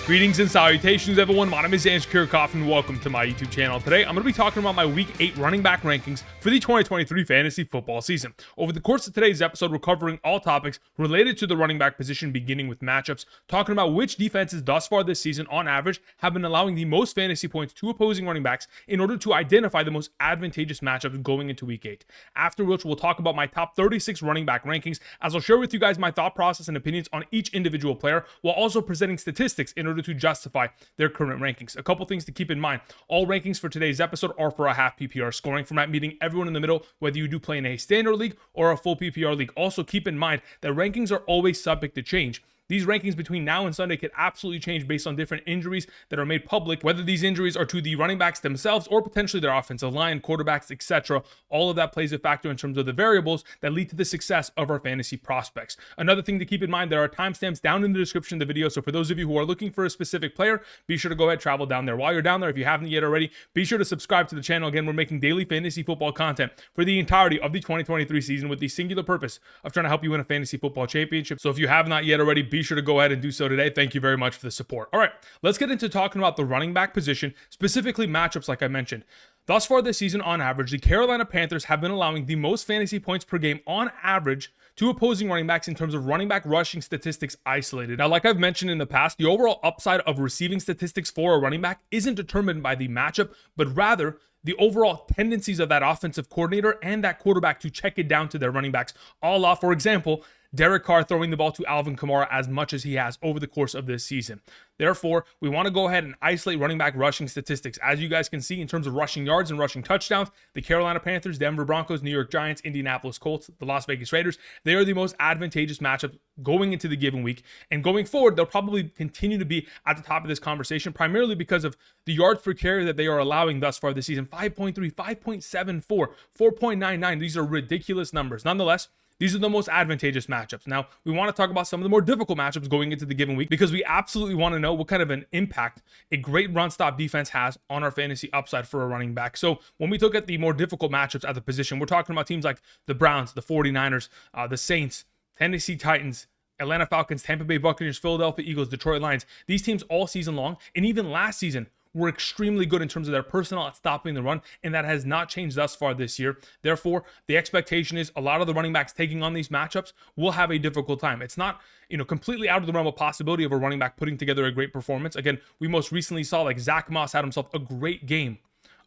Greetings and salutations, everyone. My name is Andrew Kirchhoff, and welcome to my YouTube channel. Today, I'm going to be talking about my Week 8 running back rankings for the 2023 fantasy football season. Over the course of today's episode, we're covering all topics related to the running back position, beginning with matchups, talking about which defenses thus far this season, on average, have been allowing the most fantasy points to opposing running backs in order to identify the most advantageous matchups going into Week 8. After which, we'll talk about my top 36 running back rankings, as I'll share with you guys my thought process and opinions on each individual player, while also presenting statistics in order to justify their current rankings. A couple things to keep in mind. All rankings for today's episode are for a half PPR scoring format, meaning everyone in the middle, whether you do play in a standard league or a full PPR league. Also keep in mind that rankings are always subject to change. These rankings between now and Sunday could absolutely change based on different injuries that are made public, whether these injuries are to the running backs themselves or potentially their offensive line, quarterbacks, etc. All of that plays a factor in terms of the variables that lead to the success of our fantasy prospects. Another thing to keep in mind, there are timestamps down in the description of the video, so for those of you who are looking for a specific player, be sure to go ahead, travel down there. While you're down there, if you haven't yet already, be sure to subscribe to the channel. Again, we're making daily fantasy football content for the entirety of the 2023 season with the singular purpose of trying to help you win a fantasy football championship. So if you have not yet already, be sure to go ahead and do so today. Thank you very much for the support. All right, let's get into talking about the running back position, specifically matchups like I mentioned. Thus far this season, on average, the Carolina Panthers have been allowing the most fantasy points per game on average to opposing running backs in terms of running back rushing statistics isolated. Now, like I've mentioned in the past, the overall upside of receiving statistics for a running back isn't determined by the matchup, but rather the overall tendencies of that offensive coordinator and that quarterback to check it down to their running backs. A la, for example, Derek Carr throwing the ball to Alvin Kamara as much as he has over the course of this season. Therefore, we want to go ahead and isolate running back rushing statistics. As you guys can see, in terms of rushing yards and rushing touchdowns, the Carolina Panthers, Denver Broncos, New York Giants, Indianapolis Colts, the Las Vegas Raiders, they are the most advantageous matchup going into the given week. And going forward, they'll probably continue to be at the top of this conversation, primarily because of the yards per carry that they are allowing thus far this season. 5.3, 5.74, 4.99. These are ridiculous numbers. Nonetheless, these are the most advantageous matchups. Now, we want to talk about some of the more difficult matchups going into the given week because we absolutely want to know what kind of an impact a great run stop defense has on our fantasy upside for a running back. So when we look at the more difficult matchups at the position, we're talking about teams like the Browns, the 49ers, the Saints, Tennessee Titans, Atlanta Falcons, Tampa Bay Buccaneers, Philadelphia Eagles, Detroit Lions. These teams all season long, and even last season, were extremely good in terms of their personnel at stopping the run, and that has not changed thus far this year. Therefore, the expectation is a lot of the running backs taking on these matchups will have a difficult time. It's not, completely out of the realm of possibility of a running back putting together a great performance. Again, we most recently saw like Zack Moss had himself a great game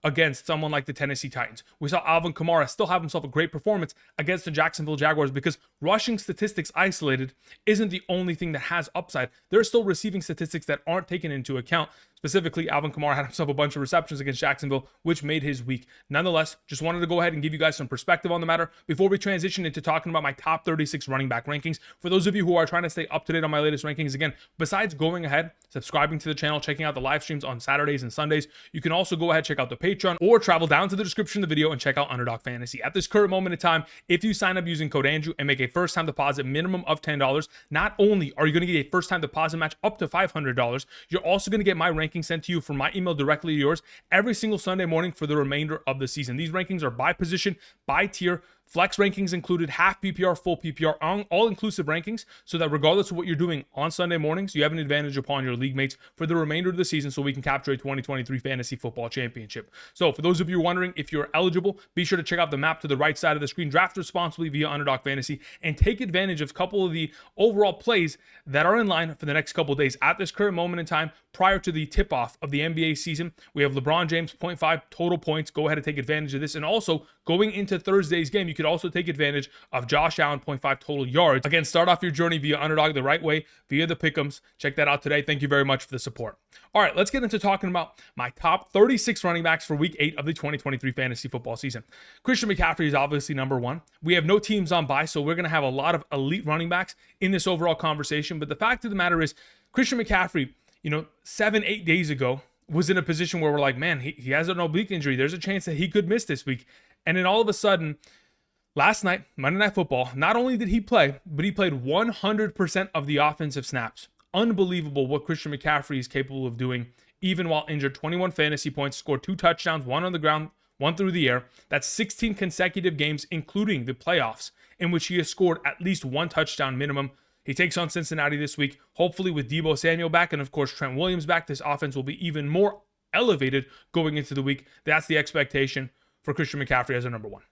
against someone like the Tennessee Titans. We saw Alvin Kamara still have himself a great performance against the Jacksonville Jaguars because rushing statistics isolated isn't the only thing that has upside. There are still receiving statistics that aren't taken into account. Specifically, Alvin Kamara had himself a bunch of receptions against Jacksonville, which made his week. Nonetheless, just wanted to go ahead and give you guys some perspective on the matter before we transition into talking about my top 36 running back rankings. For those of you who are trying to stay up to date on my latest rankings, again, besides going ahead, subscribing to the channel, checking out the live streams on Saturdays and Sundays, you can also go ahead, check out the Patreon, or travel down to the description of the video and check out Underdog Fantasy. At this current moment in time, if you sign up using code Andrew and make a first-time deposit minimum of $10, not only are you going to get a first-time deposit match up to $500, you're also going to get my rankings sent to you from my email directly to yours every single Sunday morning for the remainder of the season. These rankings are by position, by tier, flex rankings included, half PPR, full PPR, all-inclusive rankings, so that regardless of what you're doing on Sunday mornings, you have an advantage upon your league mates for the remainder of the season so we can capture a 2023 fantasy football championship. So for those of you wondering if you're eligible, be sure to check out the map to the right side of the screen, draft responsibly via Underdog Fantasy, and take advantage of a couple of the overall plays that are in line for the next couple of days. At this current moment in time, prior to the tip-off of the NBA season, we have LeBron James, 0.5 total points. Go ahead and take advantage of this. And also, going into Thursday's game, you could also take advantage of Josh Allen, 0.5 total yards. Again, start off your journey via Underdog the right way, via the Pick'ems. Check that out today. Thank you very much for the support. All right, let's get into talking about my top 36 running backs for Week 8 of the 2023 fantasy football season. Christian McCaffrey is obviously number one. We have no teams on bye, so we're going to have a lot of elite running backs in this overall conversation. But the fact of the matter is, Christian McCaffrey, 7-8 days ago, was in a position where we're like, man, he has an oblique injury. There's a chance that he could miss this week. And then all of a sudden, last night, Monday Night Football, not only did he play, but he played 100% of the offensive snaps. Unbelievable what Christian McCaffrey is capable of doing, even while injured. 21 fantasy points, scored 2 touchdowns, 1 on the ground, 1 through the air. That's 16 consecutive games, including the playoffs, in which he has scored at least 1 touchdown minimum. He takes on Cincinnati this week, hopefully with Deebo Samuel back and, of course, Trent Williams back. This offense will be even more elevated going into the week. That's the expectation for Christian McCaffrey as our number 1.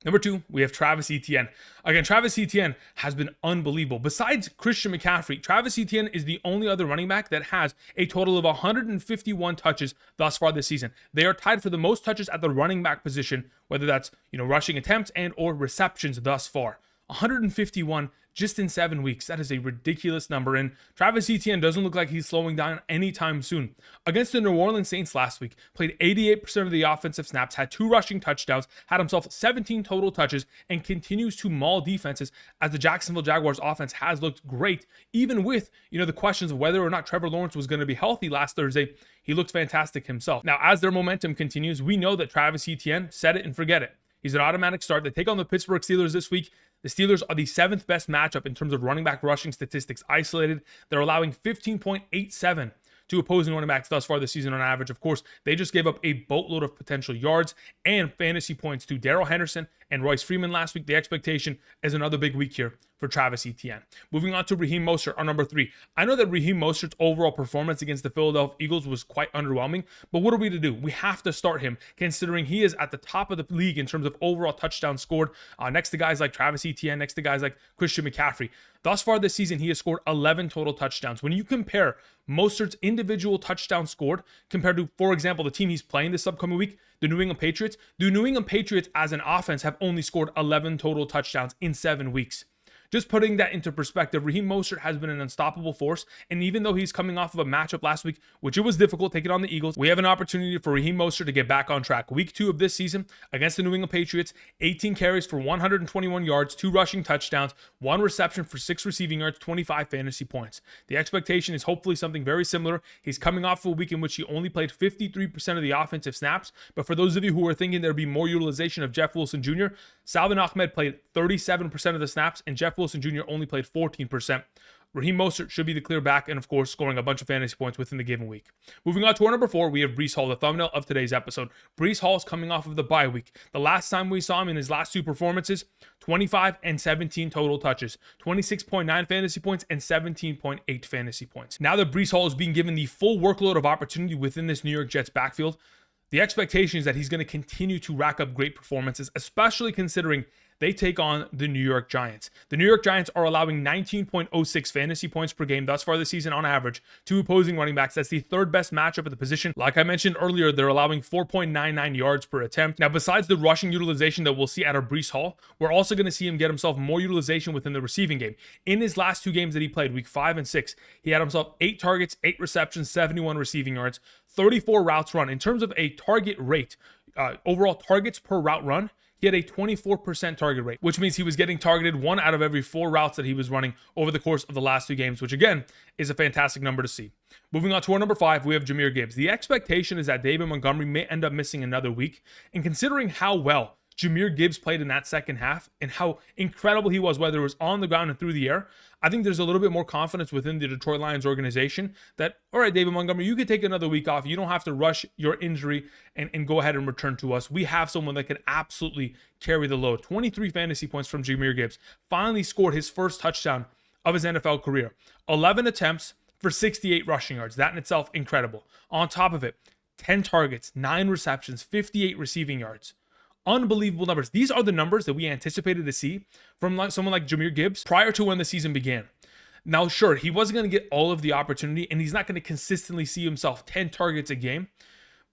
Number 2, we have Travis Etienne. Again, Travis Etienne has been unbelievable. Besides Christian McCaffrey, Travis Etienne is the only other running back that has a total of 151 touches thus far this season. They are tied for the most touches at the running back position, whether that's, rushing attempts and or receptions thus far. 151 just in 7 weeks. That is a ridiculous number. And Travis Etienne doesn't look like he's slowing down anytime soon. Against the New Orleans Saints last week, played 88% of the offensive snaps, had 2 rushing touchdowns, had himself 17 total touches, and continues to maul defenses as the Jacksonville Jaguars offense has looked great, even with, the questions of whether or not Trevor Lawrence was going to be healthy last Thursday. He looked fantastic himself. Now, as their momentum continues, we know that Travis Etienne, set it and forget it. He's an automatic start. They take on the Pittsburgh Steelers this week. The Steelers are the 7th best matchup in terms of running back rushing statistics isolated. They're allowing 15.87 to opposing running backs thus far this season on average. Of course, they just gave up a boatload of potential yards and fantasy points to Darrell Henderson and Royce Freeman last week. The expectation is another big week here for Travis Etienne. Moving on to Raheem Mostert, our number 3. I know that Raheem Mostert's overall performance against the Philadelphia Eagles was quite underwhelming, but what are we to do? We have to start him, considering he is at the top of the league in terms of overall touchdowns scored, next to guys like Travis Etienne, next to guys like Christian McCaffrey. Thus far this season, he has scored 11 total touchdowns. When you compare Mostert's individual touchdowns scored compared to, for example, the team he's playing this upcoming week, the New England Patriots as an offense have only scored 11 total touchdowns in 7 weeks. Just putting that into perspective, Raheem Mostert has been an unstoppable force, and even though he's coming off of a matchup last week, which it was difficult taking on the Eagles, we have an opportunity for Raheem Mostert to get back on track. Week 2 of this season against the New England Patriots, 18 carries for 121 yards, 2 rushing touchdowns, 1 reception for 6 receiving yards, 25 fantasy points. The expectation is hopefully something very similar. He's coming off of a week in which he only played 53% of the offensive snaps, but for those of you who are thinking there'd be more utilization of Jeff Wilson Jr., Salvin Ahmed played 37% of the snaps, and Jeff Wilson Jr. only played 14%. Raheem Mostert should be the clear back and, of course, scoring a bunch of fantasy points within the given week. Moving on to our number 4, we have Breece Hall, the thumbnail of today's episode. Breece Hall is coming off of the bye week. The last time we saw him in his last 2 performances, 25 and 17 total touches, 26.9 fantasy points and 17.8 fantasy points. Now that Breece Hall is being given the full workload of opportunity within this New York Jets backfield, the expectation is that he's going to continue to rack up great performances, especially considering they take on the New York Giants. The New York Giants are allowing 19.06 fantasy points per game thus far this season on average to opposing running backs. That's the 3rd best matchup at the position. Like I mentioned earlier, they're allowing 4.99 yards per attempt. Now, besides the rushing utilization that we'll see out of Breece Hall, we're also going to see him get himself more utilization within the receiving game. In his last 2 games that he played, week 5 and 6, he had himself 8 targets, 8 receptions, 71 receiving yards, 34 routes run. In terms of a target rate, overall targets per route run, he had a 24% target rate, which means he was getting targeted 1 out of every 4 routes that he was running over the course of the last 2 games, which again is a fantastic number to see. Moving on to our number 5, we have Jahmyr Gibbs. The expectation is that David Montgomery may end up missing another week, and considering how well Jahmyr Gibbs played in that second half and how incredible he was, whether it was on the ground and through the air, I think there's a little bit more confidence within the Detroit Lions organization that, all right, David Montgomery, you could take another week off. You don't have to rush your injury and go ahead and return to us. We have someone that can absolutely carry the load. 23 fantasy points from Jahmyr Gibbs. Finally scored his first touchdown of his NFL career. 11 attempts for 68 rushing yards. That in itself, incredible. On top of it, 10 targets, 9 receptions, 58 receiving yards. Unbelievable numbers. These are the numbers that we anticipated to see from someone like Jahmyr Gibbs prior to when the season began. Now, sure, he wasn't going to get all of the opportunity, and he's not going to consistently see himself 10 targets a game.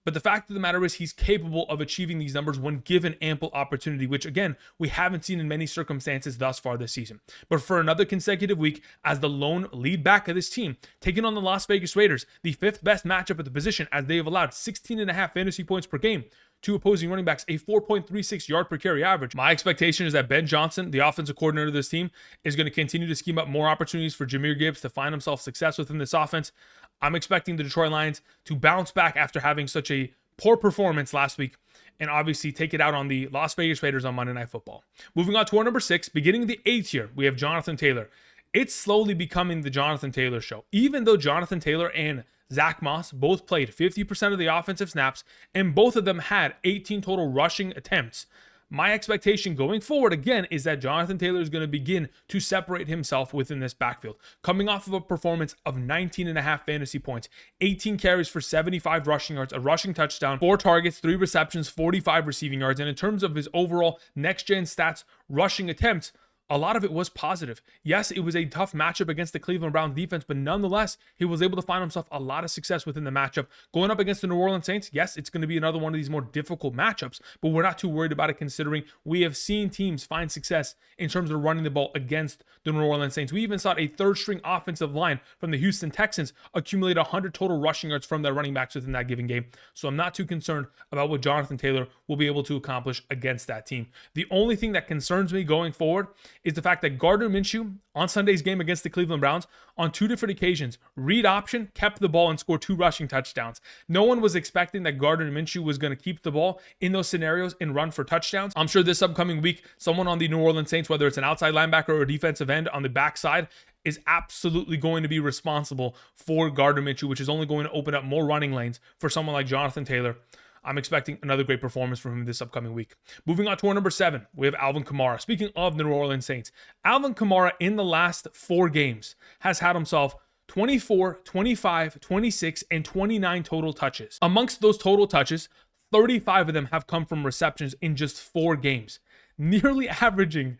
But the fact of the matter is he's capable of achieving these numbers when given ample opportunity, which, again, we haven't seen in many circumstances thus far this season. But for another consecutive week, as the lone lead back of this team, taking on the Las Vegas Raiders, the 5th best matchup at the position, as they have allowed 16.5 fantasy points per game to opposing running backs, a 4.36 yard per carry average. My expectation is that Ben Johnson, the offensive coordinator of this team, is going to continue to scheme up more opportunities for Jahmyr Gibbs to find himself success within this offense. I'm expecting the Detroit Lions to bounce back after having such a poor performance last week and obviously take it out on the Las Vegas Raiders on Monday Night Football. Moving on to our number 6, beginning the 8th tier, we have Jonathan Taylor. It's slowly becoming the Jonathan Taylor show. Even though Jonathan Taylor and Zack Moss both played 50% of the offensive snaps, and both of them had 18 total rushing attempts, My expectation going forward, again, is that Jonathan Taylor is going to begin to separate himself within this backfield. Coming off of a performance of 19.5 fantasy points, 18 carries for 75 rushing yards, a rushing touchdown, 4 targets, 3 receptions, 45 receiving yards. And in terms of his overall next-gen stats, rushing attempts, a lot of it was positive. Yes, it was a tough matchup against the Cleveland Browns defense, but nonetheless, he was able to find himself a lot of success within the matchup. Going up against the New Orleans Saints, yes, it's going to be another one of these more difficult matchups, but we're not too worried about it considering we have seen teams find success in terms of running the ball against the New Orleans Saints. We even saw a third-string offensive line from the Houston Texans accumulate 100 total rushing yards from their running backs within that given game. So I'm not too concerned about what Jonathan Taylor will be able to accomplish against that team. The only thing that concerns me going forward is the fact that Gardner Minshew on Sunday's game against the Cleveland Browns on 2 different occasions, read option, kept the ball and scored 2 rushing touchdowns. No one was expecting that Gardner Minshew was going to keep the ball in those scenarios and run for touchdowns. I'm sure this upcoming week, someone on the New Orleans Saints, whether it's an outside linebacker or a defensive end on the backside, is absolutely going to be responsible for Gardner Minshew, which is only going to open up more running lanes for someone like Jonathan Taylor. I'm expecting another great performance from him this upcoming week. Moving on to our number 7, we have Alvin Kamara. Speaking of the New Orleans Saints, Alvin Kamara in the last 4 games has had himself 24, 25, 26, and 29 total touches. Amongst those total touches, 35 of them have come from receptions in just 4 games. Nearly averaging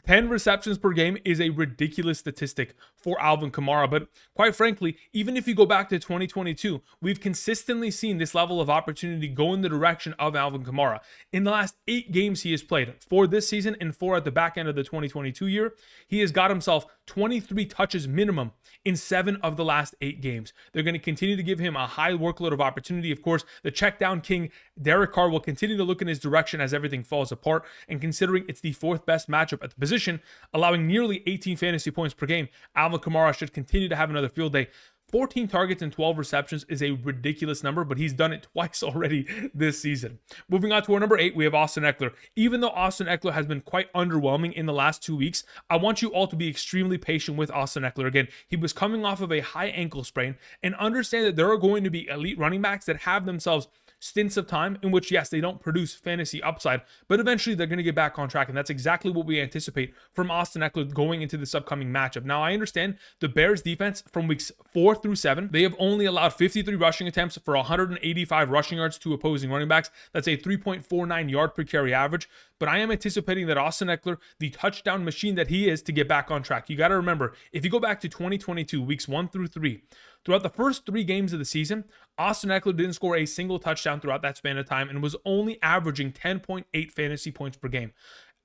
10 receptions per game is a ridiculous statistic for Alvin Kamara. But quite frankly, even if you go back to 2022, we've consistently seen this level of opportunity go in the direction of Alvin Kamara. In the last 8 games he has played, 4 this season and 4 at the back end of the 2022 year, he has got himself 23 touches minimum in 7 of the last 8 games. They're going to continue to give him a high workload of opportunity. Of course, the check down king, Derek Carr, will continue to look in his direction as everything falls apart. And considering it's the 4th best matchup at the position, allowing nearly 18 fantasy points per game, Alvin Kamara should continue to have another field day. 14 targets and 12 receptions is a ridiculous number, but he's done it twice already this season. Moving on to our number 8, we have Austin Ekeler. Even though Austin Ekeler has been quite underwhelming in the last 2 weeks, I want you all to be extremely patient with Austin Ekeler. Again, he was coming off of a high ankle sprain, and understand that there are going to be elite running backs that have themselves stints of time in which, yes, they don't produce fantasy upside, but eventually they're going to get back on track. And that's exactly what we anticipate from Austin Ekeler going into this upcoming matchup. Now, I understand the Bears defense from weeks 4 through 7, they have only allowed 53 rushing attempts for 185 rushing yards to opposing running backs. That's a 3.49 yard per carry average. But I am anticipating that Austin Ekeler, the touchdown machine that he is, to get back on track. You got to remember, if you go back to 2022, weeks 1 through 3, throughout the first 3 games of the season, Austin Ekeler didn't score a single touchdown throughout that span of time and was only averaging 10.8 fantasy points per game.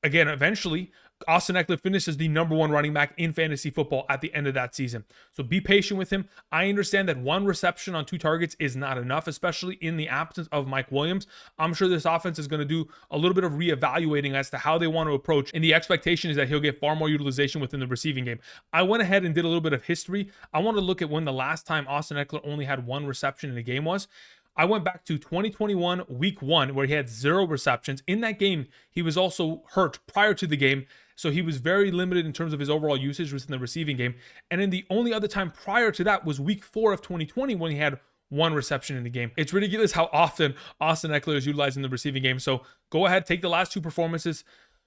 Again, eventually, Austin Ekeler finishes the number 1 running back in fantasy football at the end of that season. So be patient with him. I understand that 1 reception on 2 targets is not enough, especially in the absence of Mike Williams. I'm sure this offense is going to do a little bit of reevaluating as to how they want to approach, and the expectation is that he'll get far more utilization within the receiving game. I went ahead and did a little bit of history. I want to look at when the last time Austin Ekeler only had 1 reception in a game was. I went back to 2021 week 1 where he had 0 receptions. In that game, he was also hurt prior to the game, so he was very limited in terms of his overall usage within the receiving game. And then the only other time prior to that was week 4 of 2020 when he had 1 reception in the game. It's ridiculous how often Austin Ekeler is utilized in the receiving game. So go ahead, take the last 2 performances,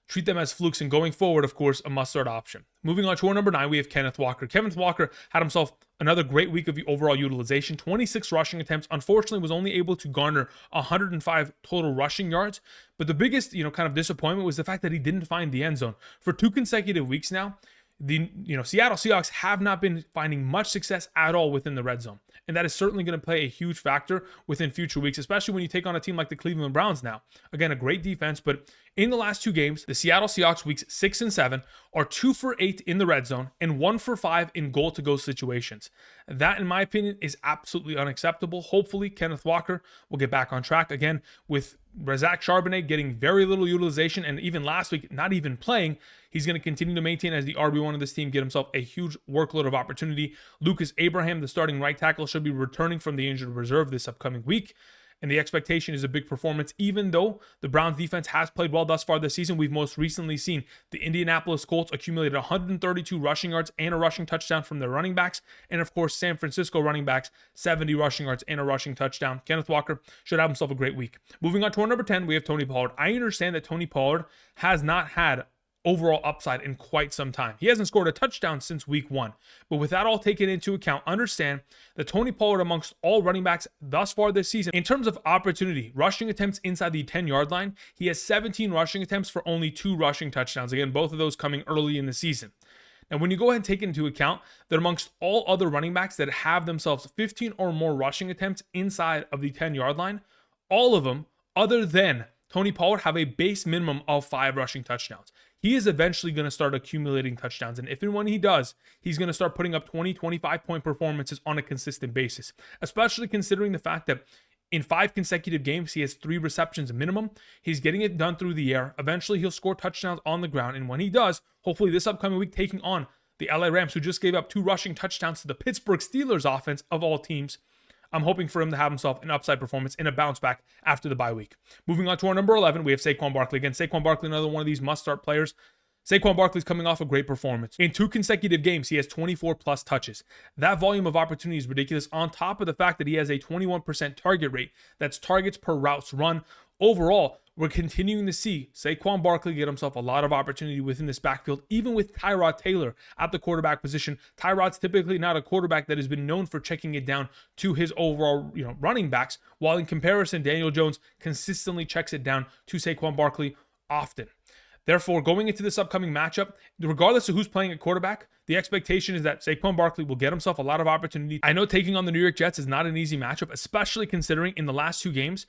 treat them as flukes, and going forward, of course, a must-start option. Moving on to our number 9, we have Kenneth Walker. Kenneth Walker had himself another great week of overall utilization, 26 rushing attempts. Unfortunately, was only able to garner 105 total rushing yards. But the biggest, kind of disappointment was the fact that he didn't find the end zone. For 2 consecutive weeks now, the Seattle Seahawks have not been finding much success at all within the red zone. And that is certainly going to play a huge factor within future weeks, especially when you take on a team like the Cleveland Browns now. Again, a great defense, but in the last 2 games, the Seattle Seahawks weeks 6 and 7 are 2 for 8 in the red zone and 1 for 5 in goal-to-go situations. That, in my opinion, is absolutely unacceptable. Hopefully, Kenneth Walker will get back on track again with Razak Charbonnet getting very little utilization, and even last week, not even playing. He's going to continue to maintain as the RB1 of this team, get himself a huge workload of opportunity. Lucas Abraham, the starting right tackle, should be returning from the injured reserve this upcoming week. and the expectation is a big performance. Even though the Browns defense has played well thus far this season, we've most recently seen the Indianapolis Colts accumulated 132 rushing yards and a rushing touchdown from their running backs, and of course San Francisco running backs 70 rushing yards and a rushing touchdown. Kenneth Walker should have himself a great week. Moving on to our number 10, we have Tony Pollard. I understand that Tony Pollard has not had overall upside in quite some time. He hasn't scored a touchdown since week 1. But with that all taken into account, understand that Tony Pollard, amongst all running backs thus far this season, in terms of opportunity, rushing attempts inside the 10-yard line, he has 17 rushing attempts for only 2 rushing touchdowns. Again, both of those coming early in the season. Now, when you go ahead and take into account that amongst all other running backs that have themselves 15 or more rushing attempts inside of the 10-yard line, all of them, other than Tony Pollard, have a base minimum of 5 rushing touchdowns. He is eventually going to start accumulating touchdowns. And if and when he does, he's going to start putting up 20, 25-point performances on a consistent basis, especially considering the fact that in 5 consecutive games, he has 3 receptions minimum. He's getting it done through the air. Eventually, he'll score touchdowns on the ground. And when he does, hopefully this upcoming week, taking on the LA Rams, who just gave up 2 rushing touchdowns to the Pittsburgh Steelers offense of all teams, I'm hoping for him to have himself an upside performance and a bounce back after the bye week. Moving on to our number 11, we have Saquon Barkley. Again, Saquon Barkley, another one of these must-start players. Saquon Barkley's coming off a great performance. In 2 consecutive games, he has 24-plus touches. That volume of opportunity is ridiculous, on top of the fact that he has a 21% target rate. That's targets per routes run. Overall, we're continuing to see Saquon Barkley get himself a lot of opportunity within this backfield, even with Tyrod Taylor at the quarterback position. Tyrod's typically not a quarterback that has been known for checking it down to his overall, running backs, while in comparison, Daniel Jones consistently checks it down to Saquon Barkley often. Therefore, going into this upcoming matchup, regardless of who's playing at quarterback, the expectation is that Saquon Barkley will get himself a lot of opportunity. I know taking on the New York Jets is not an easy matchup, especially considering in the last 2 games,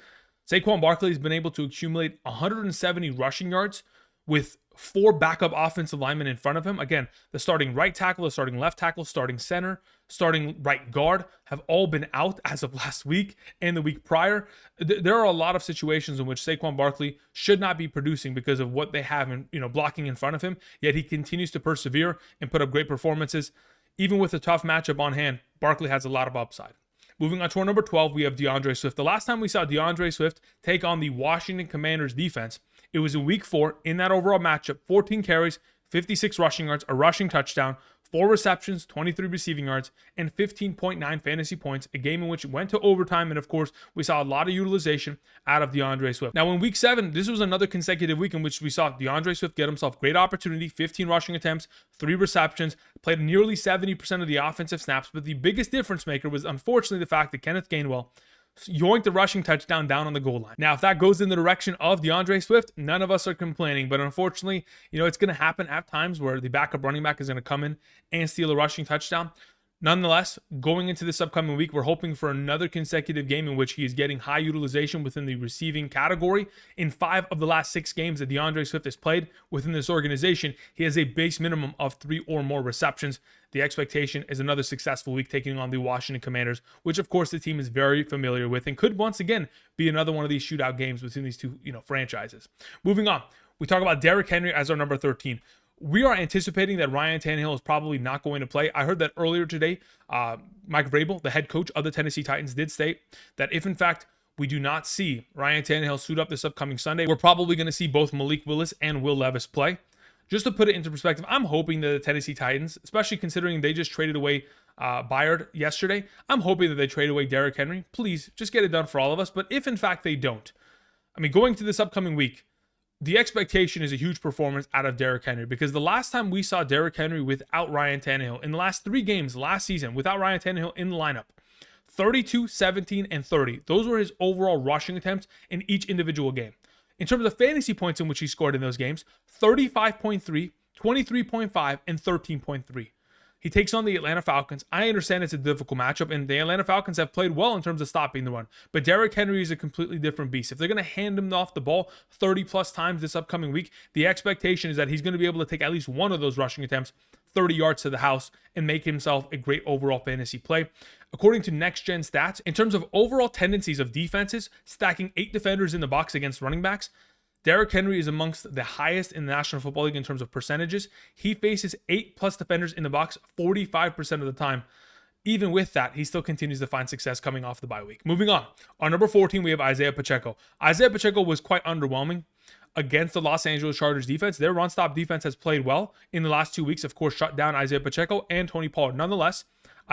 Saquon Barkley has been able to accumulate 170 rushing yards with 4 backup offensive linemen in front of him. Again, the starting right tackle, the starting left tackle, starting center, starting right guard have all been out as of last week and the week prior. There are a lot of situations in which Saquon Barkley should not be producing because of what they have in, blocking in front of him, yet he continues to persevere and put up great performances. Even with a tough matchup on hand, Barkley has a lot of upside. Moving on to our number 12, we have DeAndre Swift. The last time we saw DeAndre Swift take on the Washington Commanders defense, it was in week 4 in that overall matchup. 14 carries, 56 rushing yards, a rushing touchdown, 4 receptions, 23 receiving yards, and 15.9 fantasy points, a game in which it went to overtime, and of course, we saw a lot of utilization out of DeAndre Swift. Now, in week 7, this was another consecutive week in which we saw DeAndre Swift get himself great opportunity, 15 rushing attempts, 3 receptions, played nearly 70% of the offensive snaps, but the biggest difference maker was unfortunately the fact that Kenneth Gainwell yoinked the rushing touchdown down on the goal line. Now, if that goes in the direction of DeAndre Swift, none of us are complaining. But unfortunately, it's going to happen at times where the backup running back is going to come in and steal a rushing touchdown. Nonetheless, going into this upcoming week, we're hoping for another consecutive game in which he is getting high utilization within the receiving category. In 5 of the last 6 games that DeAndre Swift has played within this organization, he has a base minimum of 3 or more receptions. The expectation is another successful week taking on the Washington Commanders, which of course the team is very familiar with and could once again be another one of these shootout games between these 2, franchises. Moving on, we talk about Derrick Henry as our number 13. We are anticipating that Ryan Tannehill is probably not going to play. I heard that earlier today, Mike Vrabel, the head coach of the Tennessee Titans, did state that if in fact we do not see Ryan Tannehill suit up this upcoming Sunday, we're probably going to see both Malik Willis and Will Levis play. Just to put it into perspective, I'm hoping that the Tennessee Titans, especially considering they just traded away Byard yesterday, I'm hoping that they trade away Derrick Henry. Please, just get it done for all of us. But if in fact they don't, going to this upcoming week, the expectation is a huge performance out of Derrick Henry, because the last time we saw Derrick Henry without Ryan Tannehill, in the last 3 games last season without Ryan Tannehill in the lineup, 32, 17, and 30. Those were his overall rushing attempts in each individual game. In terms of fantasy points in which he scored in those games, 35.3, 23.5, and 13.3. He takes on the Atlanta Falcons. I understand it's a difficult matchup, and the Atlanta Falcons have played well in terms of stopping the run. But Derrick Henry is a completely different beast. If they're going to hand him off the ball 30-plus times this upcoming week, the expectation is that he's going to be able to take at least one of those rushing attempts 30 yards to the house and make himself a great overall fantasy play. According to Next Gen Stats, in terms of overall tendencies of defenses, stacking 8 defenders in the box against running backs, Derrick Henry is amongst the highest in the National Football League in terms of percentages. He faces 8+ defenders in the box 45% of the time. even with that, he still continues to find success coming off the bye week. Moving on. On number 14, we have Isiah Pacheco. Isiah Pacheco was quite underwhelming against the Los Angeles Chargers defense. Their run-stop defense has played well in the last 2 weeks. Of course, shut down Isiah Pacheco and Tony Pollard. Nonetheless,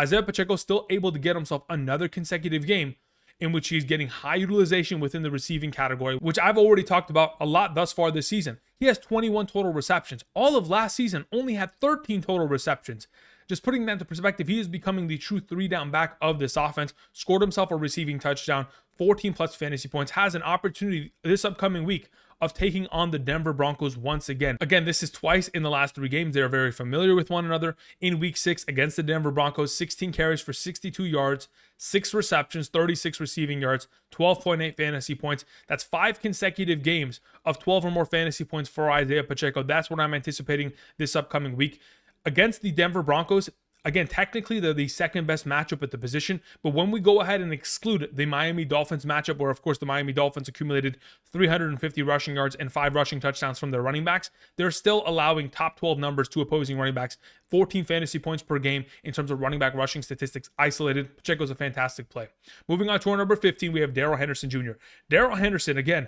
Isiah Pacheco still able to get himself another consecutive game in which he's getting high utilization within the receiving category, which I've already talked about a lot thus far this season. He has 21 total receptions. All of last season only had 13 total receptions. Just putting that into perspective, he is becoming the true 3-down back of this offense. Scored himself a receiving touchdown, 14 plus fantasy points, has an opportunity this upcoming week of taking on the Denver Broncos once again. Again, this is twice in the last 3 games. They are very familiar with one another. In week 6 against the Denver Broncos, 16 carries for 62 yards, 6 receptions, 36 receiving yards, 12.8 fantasy points. That's 5 consecutive games of 12 or more fantasy points for Isiah Pacheco. That's what I'm anticipating this upcoming week. Against the Denver Broncos, again, technically they're the second best matchup at the position, but when we go ahead and exclude the Miami Dolphins matchup, where of course the Miami Dolphins accumulated 350 rushing yards and 5 rushing touchdowns from their running backs, they're still allowing top 12 numbers to opposing running backs, 14 fantasy points per game in terms of running back rushing statistics isolated. Pacheco's a fantastic play. Moving on to our number 15, we have Darrell Henderson Jr. Darrell Henderson, again,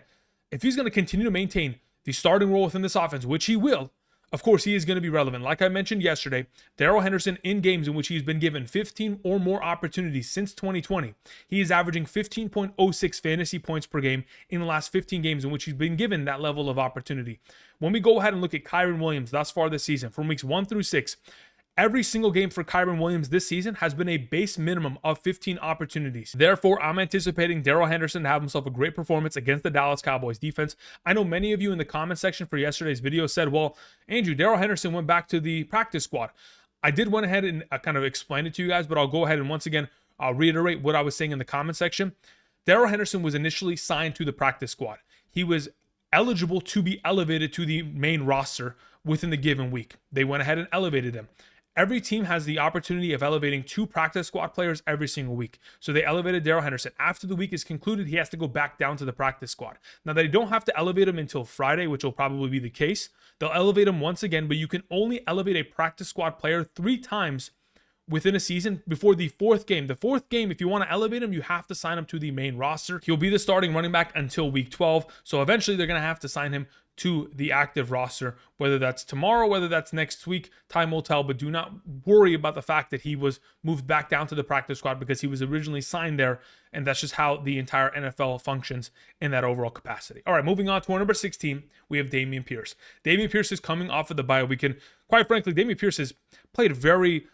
if he's going to continue to maintain the starting role within this offense, which he will, of course, he is going to be relevant. Like I mentioned yesterday, Darrell Henderson, in games in which he's been given 15 or more opportunities since 2020, he is averaging 15.06 fantasy points per game in the last 15 games in which he's been given that level of opportunity. When we go ahead and look at Kareem Williams thus far this season, from weeks 1 through 6, every single game for Kareem Williams this season has been a base minimum of 15 opportunities. Therefore, I'm anticipating Darrell Henderson to have himself a great performance against the Dallas Cowboys defense. I know many of you in the comment section for yesterday's video said, well, Andrew, Darrell Henderson went back to the practice squad. I did went ahead and kind of explain it to you guys, but I'll go ahead and once again, I'll reiterate what I was saying in the comment section. Darrell Henderson was initially signed to the practice squad. He was eligible to be elevated to the main roster within the given week. They went ahead and elevated him. Every team has the opportunity of elevating 2 practice squad players every single week. So they elevated Darrell Henderson. After the week is concluded, he has to go back down to the practice squad. Now, they don't have to elevate him until Friday, which will probably be the case. They'll elevate him once again, but you can only elevate a practice squad player 3 times within a season before the 4th game. The 4th game, if you want to elevate him, you have to sign him to the main roster. He'll be the starting running back until week 12. So eventually they're going to have to sign him to the active roster, whether that's tomorrow, whether that's next week, time will tell, but do not worry about the fact that he was moved back down to the practice squad because he was originally signed there, and that's just how the entire NFL functions in that overall capacity. All right, moving on to our number 16, we have Dameon Pierce. Dameon Pierce is coming off of the bye week, and quite frankly, Dameon Pierce has played very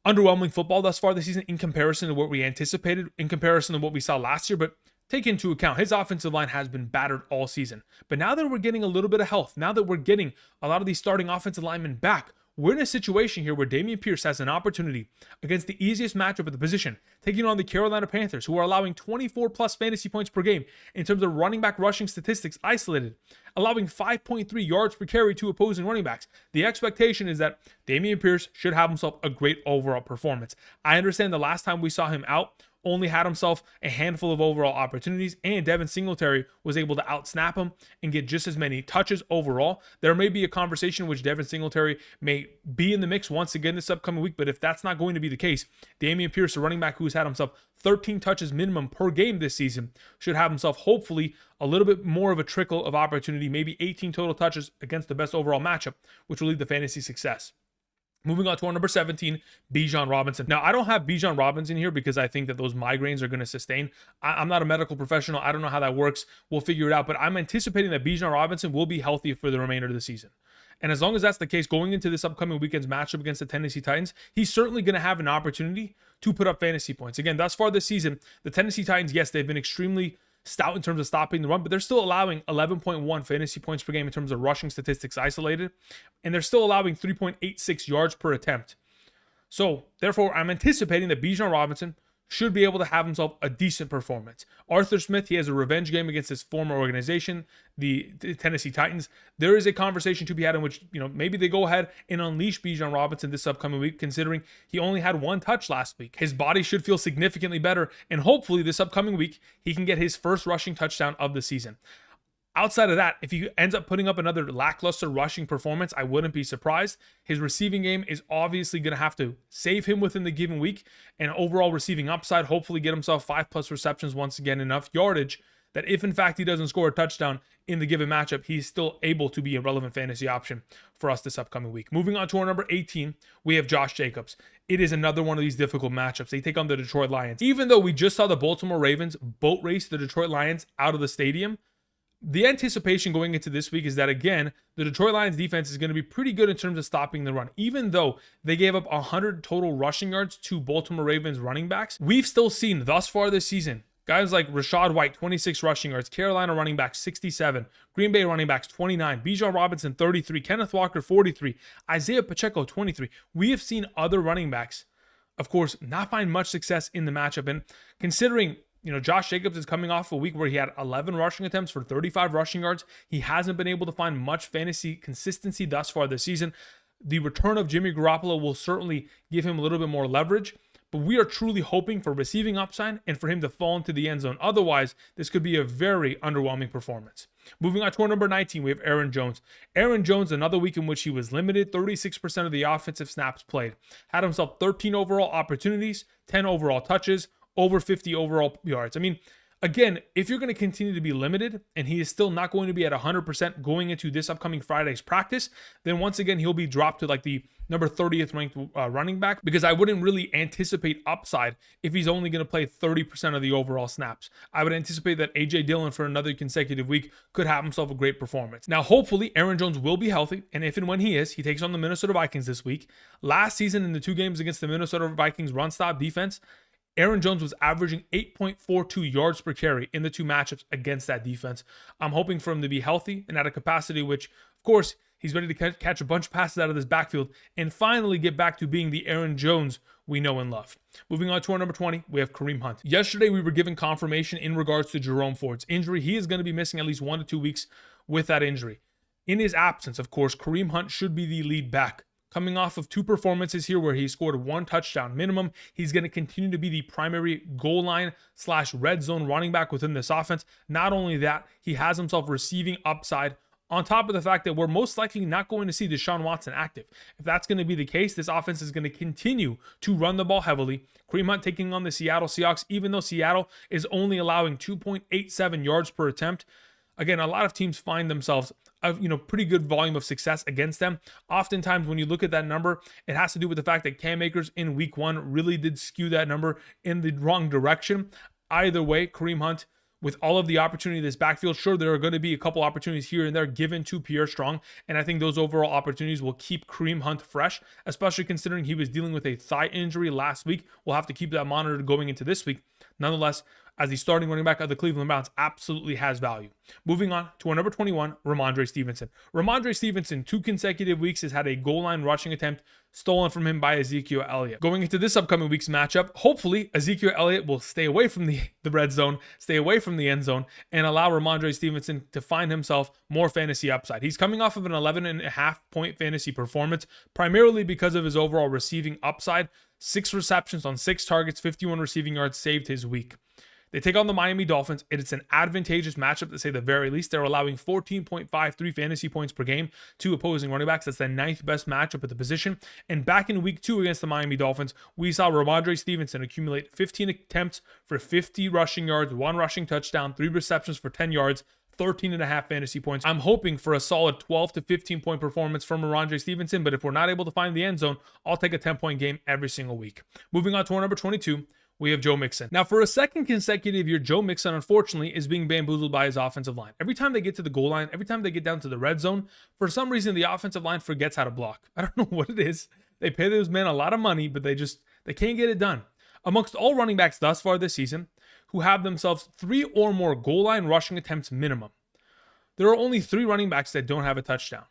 underwhelming football thus far this season in comparison to what we anticipated, in comparison to what we saw last year, but take into account his offensive line has been battered all season. But now that we're getting a little bit of health, now that we're getting a lot of these starting offensive linemen back, we're in a situation here where Dameon Pierce has an opportunity against the easiest matchup at the position, taking on the Carolina Panthers, who are allowing 24 plus fantasy points per game in terms of running back rushing statistics isolated, allowing 5.3 yards per carry to opposing running backs. The expectation is that Dameon Pierce should have himself a great overall performance. I understand the last time we saw him out, only had himself a handful of overall opportunities, and Devin Singletary was able to outsnap him and get just as many touches overall. There may be a conversation in which Devin Singletary may be in the mix once again this upcoming week, but if that's not going to be the case, Dameon Pierce, a running back who's had himself 13 touches minimum per game this season, should have himself hopefully a little bit more of a trickle of opportunity, maybe 18 total touches against the best overall matchup, which will lead to fantasy success. Moving on to our number 17, Bijan Robinson. Now, I don't have Bijan Robinson here because I think that those migraines are going to sustain. I'm not a medical professional. I don't know how that works. We'll figure it out. But I'm anticipating that Bijan Robinson will be healthy for the remainder of the season. And as long as that's the case, going into this upcoming weekend's matchup against the Tennessee Titans, he's certainly going to have an opportunity to put up fantasy points. Again, thus far this season, the Tennessee Titans, yes, they've been extremely stout in terms of stopping the run, but they're still allowing 11.1 fantasy points per game in terms of rushing statistics isolated, and they're still allowing 3.86 yards per attempt. So, therefore, I'm anticipating that Bijan Robinson should be able to have himself a decent performance. Arthur Smith, he has a revenge game against his former organization, the Tennessee Titans. There is a conversation to be had in which, maybe they go ahead and unleash Bijan Robinson this upcoming week, considering he only had 1 touch last week. His body should feel significantly better, and hopefully this upcoming week, he can get his first rushing touchdown of the season. Outside of that, if he ends up putting up another lackluster rushing performance, I wouldn't be surprised. His receiving game is obviously going to have to save him within the given week, and overall receiving upside, hopefully get himself 5+ receptions, once again, enough yardage that if in fact he doesn't score a touchdown in the given matchup, he's still able to be a relevant fantasy option for us this upcoming week. Moving on to our number 18, we have Josh Jacobs. It is another one of these difficult matchups. They take on the Detroit Lions. Even though we just saw the Baltimore Ravens boat race the Detroit Lions out of the stadium, the anticipation going into this week is that, again, the Detroit Lions defense is going to be pretty good in terms of stopping the run. Even though they gave up 100 total rushing yards to Baltimore Ravens running backs, we've still seen thus far this season guys like Rachaad White, 26 rushing yards, Carolina running backs, 67, Green Bay running backs, 29, Bijan Robinson, 33, Kenneth Walker, 43, Isiah Pacheco, 23. We have seen other running backs, of course, not find much success in the matchup. And considering, Josh Jacobs is coming off a week where he had 11 rushing attempts for 35 rushing yards, he hasn't been able to find much fantasy consistency thus far this season. The return of Jimmy Garoppolo will certainly give him a little bit more leverage, but we are truly hoping for receiving upside and for him to fall into the end zone. Otherwise, this could be a very underwhelming performance. Moving on to our number 19, we have Aaron Jones. Aaron Jones, another week in which he was limited, 36% of the offensive snaps played. Had himself 13 overall opportunities, 10 overall touches, over 50 overall yards. I mean, again, if you're going to continue to be limited and he is still not going to be at 100% going into this upcoming Friday's practice, then once again, he'll be dropped to like the number 30th ranked running back, because I wouldn't really anticipate upside if he's only going to play 30% of the overall snaps. I would anticipate that A.J. Dillon for another consecutive week could have himself a great performance. Now, hopefully, Aaron Jones will be healthy, and if and when he is, he takes on the Minnesota Vikings this week. Last season in the 2 games against the Minnesota Vikings run-stop defense, Aaron Jones was averaging 8.42 yards per carry in the 2 matchups against that defense. I'm hoping for him to be healthy and at a capacity which, of course, he's ready to catch a bunch of passes out of this backfield and finally get back to being the Aaron Jones we know and love. Moving on to our number 20, we have Kareem Hunt. Yesterday, we were given confirmation in regards to Jerome Ford's injury. He is going to be missing at least 1 to 2 weeks with that injury. In his absence, of course, Kareem Hunt should be the lead back. Coming off of 2 performances here where he scored 1 touchdown minimum, he's going to continue to be the primary goal line / red zone running back within this offense. Not only that, he has himself receiving upside on top of the fact that we're most likely not going to see Deshaun Watson active. If that's going to be the case, this offense is going to continue to run the ball heavily. Kareem Hunt taking on the Seattle Seahawks, even though Seattle is only allowing 2.87 yards per attempt. Again, a lot of teams find themselves a pretty good volume of success against them. Oftentimes, when you look at that number, it has to do with the fact that Cam Akers in week 1 really did skew that number in the wrong direction. Either way, Kareem Hunt, with all of the opportunity in this backfield, sure, there are going to be a couple opportunities here and there given to Pierre Strong, and I think those overall opportunities will keep Kareem Hunt fresh, especially considering he was dealing with a thigh injury last week. We'll have to keep that monitored going into this week. Nonetheless, as the starting running back of the Cleveland Browns, absolutely has value. Moving on to our number 21, Rhamondre Stevenson. Rhamondre Stevenson, 2 consecutive weeks, has had a goal line rushing attempt stolen from him by Ezekiel Elliott. Going into this upcoming week's matchup, hopefully Ezekiel Elliott will stay away from the red zone, stay away from the end zone, and allow Rhamondre Stevenson to find himself more fantasy upside. He's coming off of an 11.5 point fantasy performance, primarily because of his overall receiving upside. 6 receptions on 6 targets, 51 receiving yards saved his week. They take on the Miami Dolphins. It's an advantageous matchup, to say the very least. They're allowing 14.53 fantasy points per game to opposing running backs. That's the 9th best matchup at the position. And back in week 2 against the Miami Dolphins, we saw Rhamondre Stevenson accumulate 15 attempts for 50 rushing yards, 1 rushing touchdown, 3 receptions for 10 yards, 13.5 fantasy points. I'm hoping for a solid 12 to 15 point performance from Rhamondre Stevenson, but if we're not able to find the end zone, I'll take a 10-point game every single week. Moving on to our number 22, we have Joe Mixon. Now, for a second consecutive year, Joe Mixon, unfortunately, is being bamboozled by his offensive line. Every time they get to the goal line, every time they get down to the red zone, for some reason, the offensive line forgets how to block. I don't know what it is. They pay those men a lot of money, but they can't get it done. Amongst all running backs thus far this season who have themselves 3 or more goal line rushing attempts minimum, there are only 3 running backs that don't have a touchdown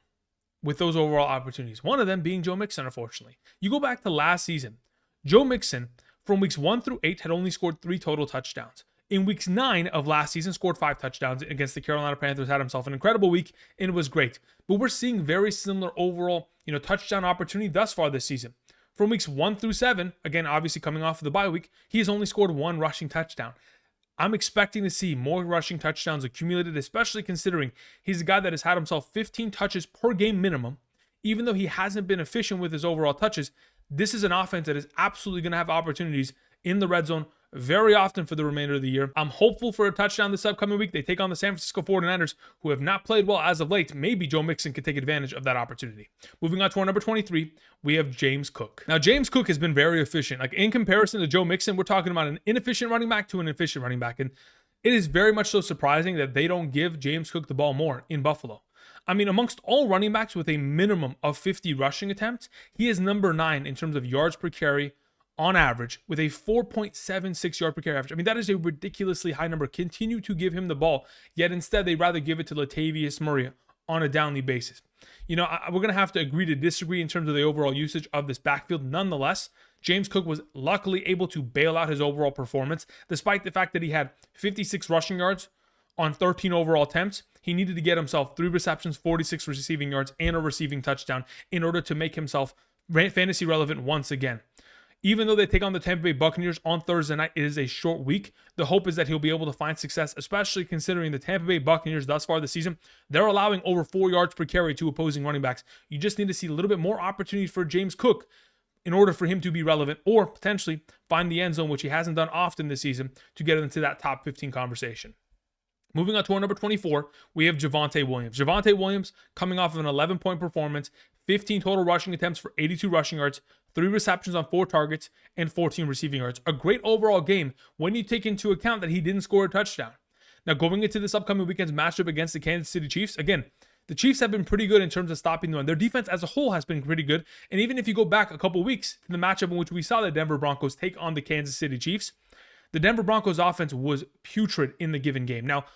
with those overall opportunities. One of them being Joe Mixon, unfortunately. You go back to last season, Joe Mixon, from weeks 1 through 8, had only scored 3 total touchdowns. In weeks 9 of last season, scored 5 touchdowns against the Carolina Panthers, had himself an incredible week, and it was great. But we're seeing very similar overall, touchdown opportunity thus far this season. From weeks 1 through 7, again, obviously coming off of the bye week, he has only scored 1 rushing touchdown. I'm expecting to see more rushing touchdowns accumulated, especially considering he's a guy that has had himself 15 touches per game minimum. Even though he hasn't been efficient with his overall touches, this is an offense that is absolutely going to have opportunities in the red zone very often for the remainder of the year. I'm hopeful for a touchdown this upcoming week. They take on the San Francisco 49ers, who have not played well as of late. Maybe Joe Mixon could take advantage of that opportunity. Moving on to our number 23, we have James Cook. Now, James Cook has been very efficient. Like, in comparison to Joe Mixon, we're talking about an inefficient running back to an efficient running back. And it is very much so surprising that they don't give James Cook the ball more in Buffalo. I mean, amongst all running backs with a minimum of 50 rushing attempts, he is number 9 in terms of yards per carry on average, with a 4.76 yard per carry average. I mean, that is a ridiculously high number. Continue to give him the ball, yet instead they rather give it to Latavius Murray on a downly basis. You know, we're going to have to agree to disagree in terms of the overall usage of this backfield. Nonetheless, James Cook was luckily able to bail out his overall performance, despite the fact that he had 56 rushing yards on 13 overall attempts. He needed to get himself 3 receptions, 46 receiving yards, and a receiving touchdown in order to make himself fantasy relevant once again. Even though they take on the Tampa Bay Buccaneers on Thursday night, it is a short week. The hope is that he'll be able to find success, especially considering the Tampa Bay Buccaneers thus far this season, they're allowing over 4 yards per carry to opposing running backs. You just need to see a little bit more opportunities for James Cook in order for him to be relevant, or potentially find the end zone, which he hasn't done often this season, to get into that top 15 conversation. Moving on to our number 24, we have Javonte Williams. Javonte Williams coming off of an 11-point performance, 15 total rushing attempts for 82 rushing yards, 3 receptions on 4 targets, and 14 receiving yards. A great overall game when you take into account that he didn't score a touchdown. Now, going into this upcoming weekend's matchup against the Kansas City Chiefs, again, the Chiefs have been pretty good in terms of stopping the run. Their defense as a whole has been pretty good. And even if you go back a couple weeks to the matchup in which we saw the Denver Broncos take on the Kansas City Chiefs, the Denver Broncos offense was putrid in the given game. Now,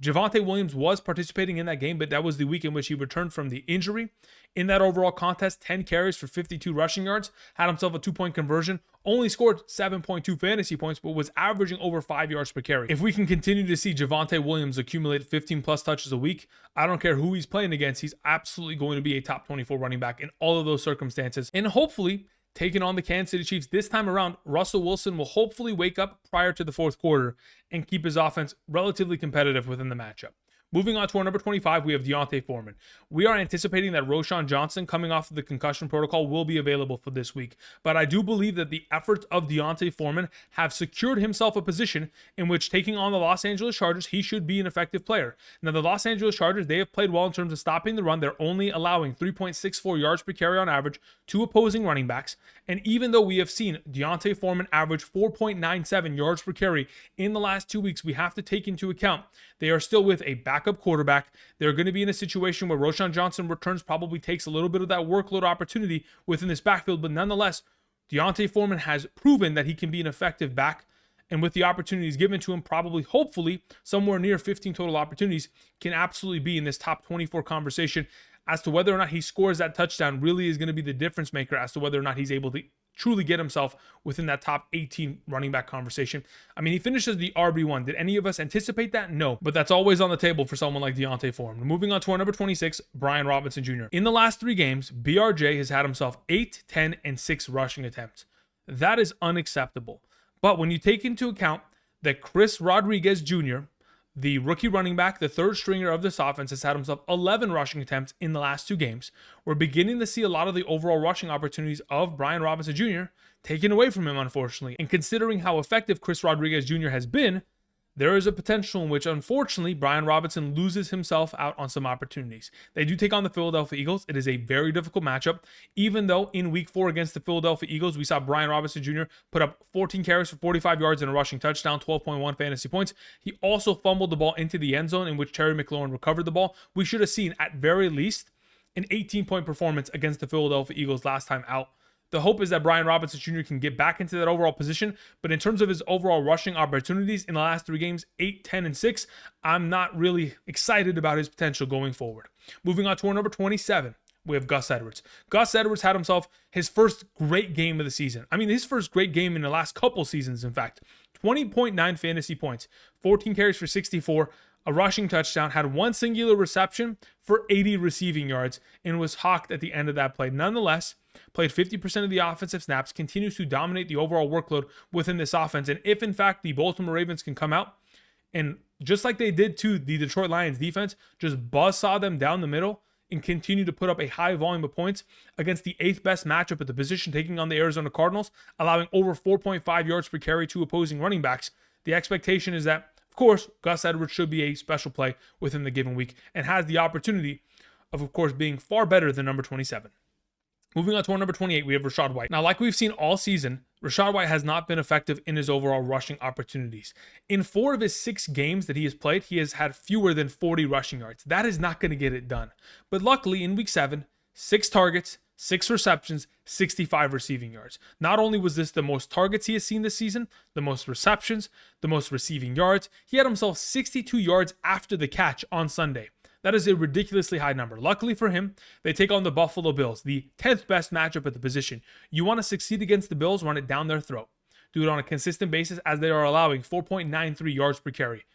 Javonte Williams was participating in that game, but that was the week in which he returned from the injury. In that overall contest, 10 carries for 52 rushing yards, had himself a 2-point conversion, only scored 7.2 fantasy points, but was averaging over 5 yards per carry. If we can continue to see Javonte Williams accumulate 15 plus touches a week, I don't care who he's playing against, he's absolutely going to be a top 24 running back in all of those circumstances. And hopefully, taking on the Kansas City Chiefs this time around, Russell Wilson will hopefully wake up prior to the fourth quarter and keep his offense relatively competitive within the matchup. Moving on to our number 25, we have D'Onta Foreman. We are anticipating that Roschon Johnson, coming off of the concussion protocol, will be available for this week. But I do believe that the efforts of D'Onta Foreman have secured himself a position in which, taking on the Los Angeles Chargers, he should be an effective player. Now, the Los Angeles Chargers, they have played well in terms of stopping the run. They're only allowing 3.64 yards per carry on average to opposing running backs. And even though we have seen D'Onta Foreman average 4.97 yards per carry in the last 2 weeks, we have to take into account they are still with a backup quarterback. They're going to be in a situation where Roschon Johnson returns, probably takes a little bit of that workload opportunity within this backfield. But nonetheless, D'Onta Foreman has proven that he can be an effective back. And with the opportunities given to him, probably, hopefully, somewhere near 15 total opportunities, can absolutely be in this top 24 conversation. As to whether or not he scores that touchdown really is going to be the difference maker as to whether or not he's able to truly get himself within that top 18 running back conversation. I mean, he finishes the RB1. Did any of us anticipate that? No, but that's always on the table for someone like D'Onta Foreman. Moving on to our number 26, Brian Robinson Jr. In the last 3 games, BRJ has had himself 8, 10, and 6 rushing attempts. That is unacceptable. But when you take into account that Chris Rodriguez Jr., the rookie running back, the third stringer of this offense, has had himself 11 rushing attempts in the last 2 games, we're beginning to see a lot of the overall rushing opportunities of Brian Robinson Jr. taken away from him, unfortunately. And considering how effective Chris Rodriguez Jr. has been, there is a potential in which, unfortunately, Brian Robinson loses himself out on some opportunities. They do take on the Philadelphia Eagles. It is a very difficult matchup, even though in week 4 against the Philadelphia Eagles, we saw Brian Robinson Jr. put up 14 carries for 45 yards and a rushing touchdown, 12.1 fantasy points. He also fumbled the ball into the end zone, in which Terry McLaurin recovered the ball. We should have seen, at very least, an 18-point performance against the Philadelphia Eagles last time out. The hope is that Brian Robinson Jr. can get back into that overall position, but in terms of his overall rushing opportunities in the last 3 games, 8, 10, and 6, I'm not really excited about his potential going forward. Moving on to our number 27, we have Gus Edwards. Gus Edwards had himself his first great game of the season. I mean, his first great game in the last couple seasons, in fact. 20.9 fantasy points, 14 carries for 64, a rushing touchdown, had 1 singular reception for 80 receiving yards, and was hawked at the end of that play. Nonetheless, played 50% of the offensive snaps, continues to dominate the overall workload within this offense. And if, in fact, the Baltimore Ravens can come out And just like they did to the Detroit Lions defense, just buzzsaw them down the middle and continue to put up a high volume of points against the 8th best matchup at the position, taking on the Arizona Cardinals, allowing over 4.5 yards per carry to opposing running backs. The expectation is that, of course, Gus Edwards should be a special play within the given week and has the opportunity of course, being far better than number 27. Moving on to our number 28, we have Rachaad White. Now, like we've seen all season, Rachaad White has not been effective in his overall rushing opportunities. In 4 of his 6 games that he has played, he has had fewer than 40 rushing yards. That is not going to get it done. But luckily, in week 7, 6 targets, 6 receptions, 65 receiving yards. Not only was this the most targets he has seen this season, the most receptions, the most receiving yards, he had himself 62 yards after the catch on Sunday. That is a ridiculously high number. Luckily for him, they take on the Buffalo Bills, the 10th best matchup at the position. You want to succeed against the Bills, run it down their throat. Do it on a consistent basis as they are allowing 4.93 yards per carry.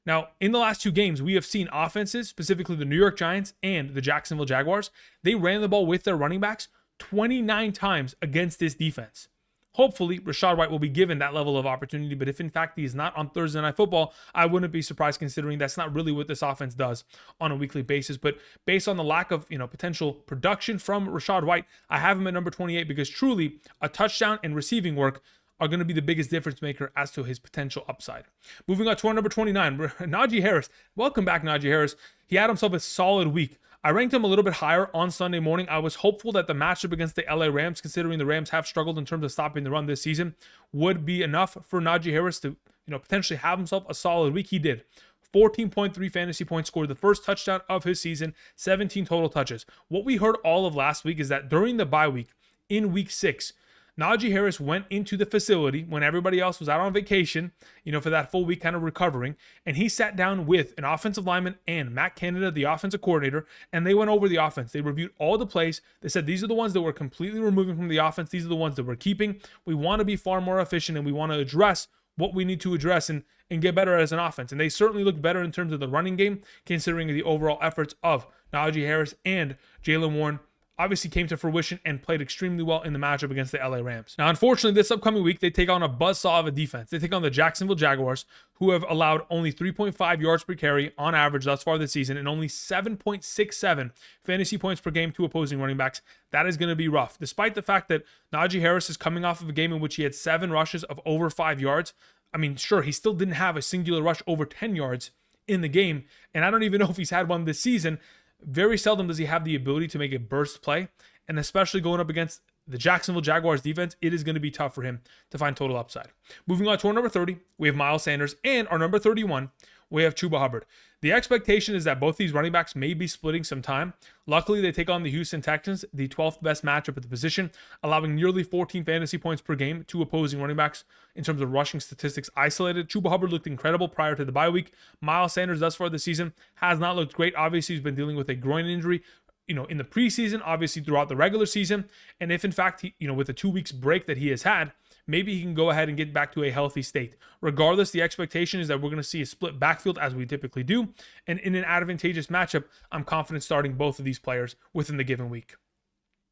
Now, in the last 2 games, we have seen offenses, specifically the New York Giants and the Jacksonville Jaguars, they ran the ball with their running backs 29 times against this defense. Hopefully, Rachaad White will be given that level of opportunity, but if in fact he is not on Thursday Night Football, I wouldn't be surprised considering that's not really what this offense does on a weekly basis. But based on the lack of potential production from Rachaad White, I have him at number 28 because truly a touchdown and receiving work are going to be the biggest difference maker as to his potential upside. Moving on to our number 29, Najee Harris. Welcome back, Najee Harris. He had himself a solid week. I ranked him a little bit higher on Sunday morning. I was hopeful that the matchup against the LA Rams, considering the Rams have struggled in terms of stopping the run this season, would be enough for Najee Harris to potentially have himself a solid week. He did. 14.3 fantasy points, scored the first touchdown of his season, 17 total touches. What we heard all of last week is that during the bye week, in week 6, Najee Harris went into the facility when everybody else was out on vacation, for that full week kind of recovering, and he sat down with an offensive lineman and Matt Canada, the offensive coordinator, and they went over the offense. They reviewed all the plays. They said, these are the ones that we're completely removing from the offense. These are the ones that we're keeping. We want to be far more efficient, and we want to address what we need to address and get better as an offense. And they certainly looked better in terms of the running game, considering the overall efforts of Najee Harris and Jaylen Warren obviously came to fruition and played extremely well in the matchup against the LA Rams. Now, unfortunately, this upcoming week, they take on a buzzsaw of a defense. They take on the Jacksonville Jaguars, who have allowed only 3.5 yards per carry on average thus far this season and only 7.67 fantasy points per game to opposing running backs. That is going to be rough. Despite the fact that Najee Harris is coming off of a game in which he had 7 rushes of over 5 yards, I mean, sure, he still didn't have a singular rush over 10 yards in the game, and I don't even know if he's had one this season. Very seldom does he have the ability to make a burst play, and especially going up against the Jacksonville Jaguars defense, it is going to be tough for him to find total upside. Moving on to our number 30, we have Miles Sanders, and our number 31, we have Chuba Hubbard. The expectation is that both these running backs may be splitting some time. Luckily, they take on the Houston Texans, the 12th best matchup at the position, allowing nearly 14 fantasy points per game to opposing running backs in terms of rushing statistics isolated. Chuba Hubbard looked incredible prior to the bye week. Miles Sanders thus far this season has not looked great. Obviously, he's been dealing with a groin injury, in the preseason, obviously throughout the regular season. And if in fact, he, with the 2 weeks break that he has had, maybe he can go ahead and get back to a healthy state. Regardless, the expectation is that we're going to see a split backfield as we typically do. And in an advantageous matchup, I'm confident starting both of these players within the given week.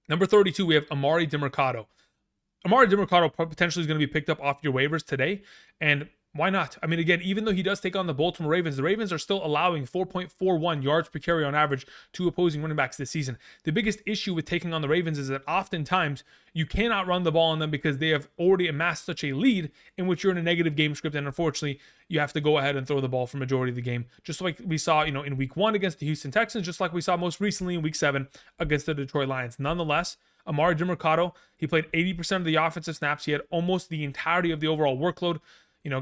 Number 32, we have Emari Demercado. Emari Demercado potentially is going to be picked up off your waivers today. And why not? I mean, again, even though he does take on the Baltimore Ravens, the Ravens are still allowing 4.41 yards per carry on average to opposing running backs this season. The biggest issue with taking on the Ravens is that oftentimes you cannot run the ball on them because they have already amassed such a lead in which you're in a negative game script, and unfortunately, you have to go ahead and throw the ball for majority of the game, just like we saw, in week 1 against the Houston Texans, just like we saw most recently in week 7 against the Detroit Lions. Nonetheless, Emari Demercado, he played 80% of the offensive snaps. He had almost the entirety of the overall workload.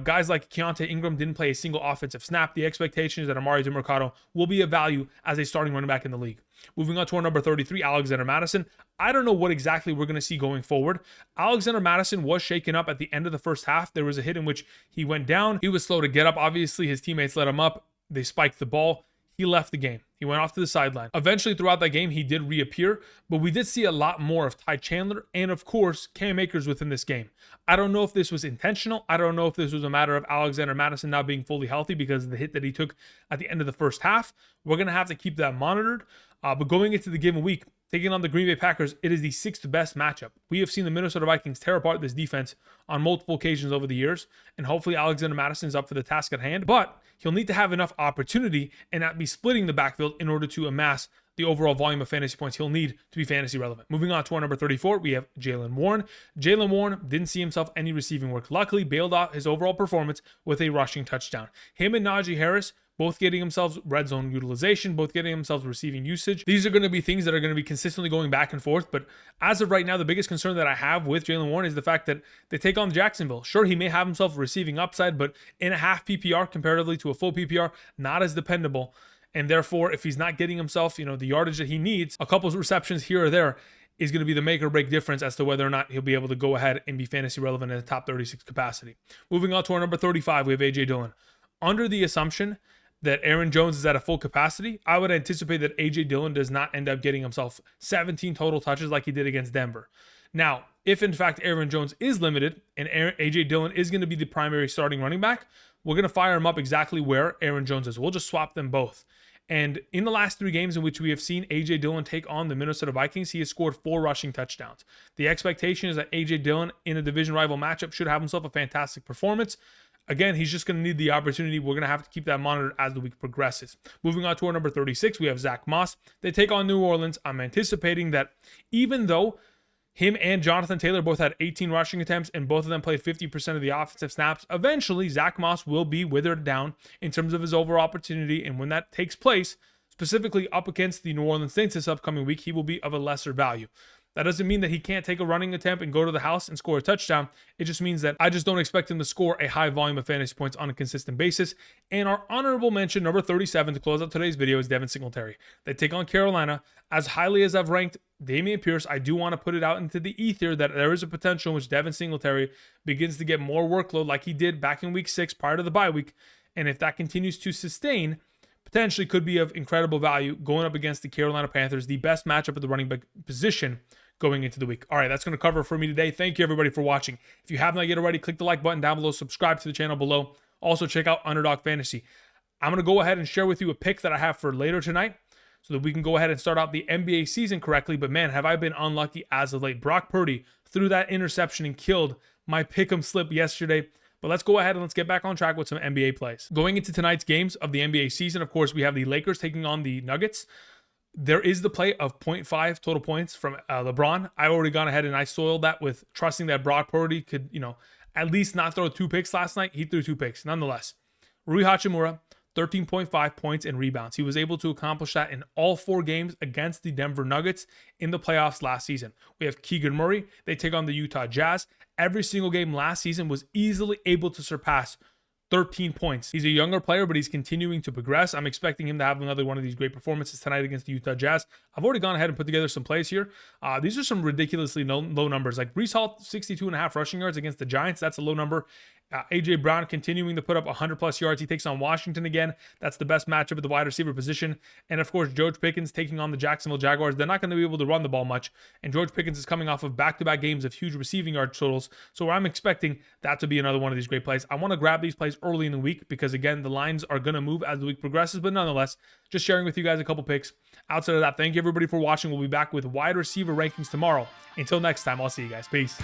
Guys like Keontae Ingram didn't play a single offensive snap. The expectation is that Emari Demercado will be a value as a starting running back in the league. Moving on to our number 33, Alexander Mattison. I don't know what exactly we're going to see going forward. Alexander Mattison was shaken up at the end of the first half. There was a hit in which he went down. He was slow to get up. Obviously, his teammates let him up. They spiked the ball. He left the game. He went off to the sideline. Eventually, throughout that game, he did reappear, but we did see a lot more of Ty Chandler and, of course, Cam Akers within this game. I don't know if this was intentional. I don't know if this was a matter of Alexander Mattison not being fully healthy because of the hit that he took at the end of the first half. We're going to have to keep that monitored. But going into the given week, taking on the Green Bay Packers, it is the 6th best matchup. We have seen the Minnesota Vikings tear apart this defense on multiple occasions over the years, and hopefully Alexander Mattison is up for the task at hand, but he'll need to have enough opportunity and not be splitting the backfield in order to amass the overall volume of fantasy points he'll need to be fantasy relevant. Moving on to our number 34, we have Jaylen Warren. Jaylen Warren didn't see himself any receiving work. Luckily, bailed out his overall performance with a rushing touchdown. Him and Najee Harris both getting themselves red zone utilization, both getting themselves receiving usage. These are going to be things that are going to be consistently going back and forth. But as of right now, the biggest concern that I have with Jaylen Warren is the fact that they take on Jacksonville. Sure, he may have himself receiving upside, but in a half PPR comparatively to a full PPR, not as dependable. And therefore, if he's not getting himself, the yardage that he needs, a couple of receptions here or there is going to be the make or break difference as to whether or not he'll be able to go ahead and be fantasy relevant in the top 36 capacity. Moving on to our number 35, we have AJ Dillon. Under the assumption that Aaron Jones is at a full capacity, I would anticipate that AJ Dillon does not end up getting himself 17 total touches like he did against Denver. Now, if in fact Aaron Jones is limited and AJ Dillon is going to be the primary starting running back, we're going to fire him up exactly where Aaron Jones is. We'll just swap them both. And in the last 3 games in which we have seen AJ Dillon take on the Minnesota Vikings, he has scored 4 rushing touchdowns. The expectation is that AJ Dillon in a division rival matchup should have himself a fantastic performance. Again, he's just going to need the opportunity. We're going to have to keep that monitored as the week progresses. Moving on to our number 36, we have Zack Moss. They take on New Orleans. I'm anticipating that even though him and Jonathan Taylor both had 18 rushing attempts and both of them played 50% of the offensive snaps, eventually Zack Moss will be withered down in terms of his overall opportunity. And when that takes place, specifically up against the New Orleans Saints this upcoming week, he will be of a lesser value. That doesn't mean that he can't take a running attempt and go to the house and score a touchdown. It just means that I just don't expect him to score a high volume of fantasy points on a consistent basis. And our honorable mention, number 37, to close out today's video, is Devin Singletary. They take on Carolina. As highly as I've ranked Dameon Pierce, I do want to put it out into the ether that there is a potential in which Devin Singletary begins to get more workload like he did back in week 6 prior to the bye week. And if that continues to sustain, potentially could be of incredible value going up against the Carolina Panthers, the best matchup at the running back position going into the week. All right, that's going to cover it for me today. Thank you, everybody, for watching. If you have not yet already, click the like button down below, subscribe to the channel below. Also, check out Underdog Fantasy. I'm going to go ahead and share with you a pick that I have for later tonight so that we can go ahead and start out the NBA season correctly. But man, have I been unlucky as of late. Brock Purdy threw that interception and killed my pick'em slip yesterday. But let's go ahead and let's get back on track with some NBA plays. Going into tonight's games of the NBA season, of course, we have the Lakers taking on the Nuggets. There is the play of 0.5 total points from LeBron. I've already gone ahead and I soiled that with trusting that Brock Purdy could, at least not throw 2 picks last night. He threw 2 picks. Nonetheless, Rui Hachimura, 13.5 points and rebounds. He was able to accomplish that in all 4 games against the Denver Nuggets in the playoffs last season. We have Keegan Murray. They take on the Utah Jazz. Every single game last season was easily able to surpass 13 points. He's a younger player, but he's continuing to progress. I'm expecting him to have another one of these great performances tonight against the Utah Jazz. I've already gone ahead and put together some plays here. These are some ridiculously low numbers. Like Breece Hall, 62.5 rushing yards against the Giants. That's a low number. A.J. Brown continuing to put up 100-plus yards. He takes on Washington again. That's the best matchup at the wide receiver position. And, of course, George Pickens taking on the Jacksonville Jaguars. They're not going to be able to run the ball much. And George Pickens is coming off of back-to-back games of huge receiving yard totals. So I'm expecting that to be another one of these great plays. I want to grab these plays early in the week because, again, the lines are going to move as the week progresses. But nonetheless, just sharing with you guys a couple picks. Outside of that, thank you, everybody, for watching. We'll be back with wide receiver rankings tomorrow. Until next time, I'll see you guys. Peace.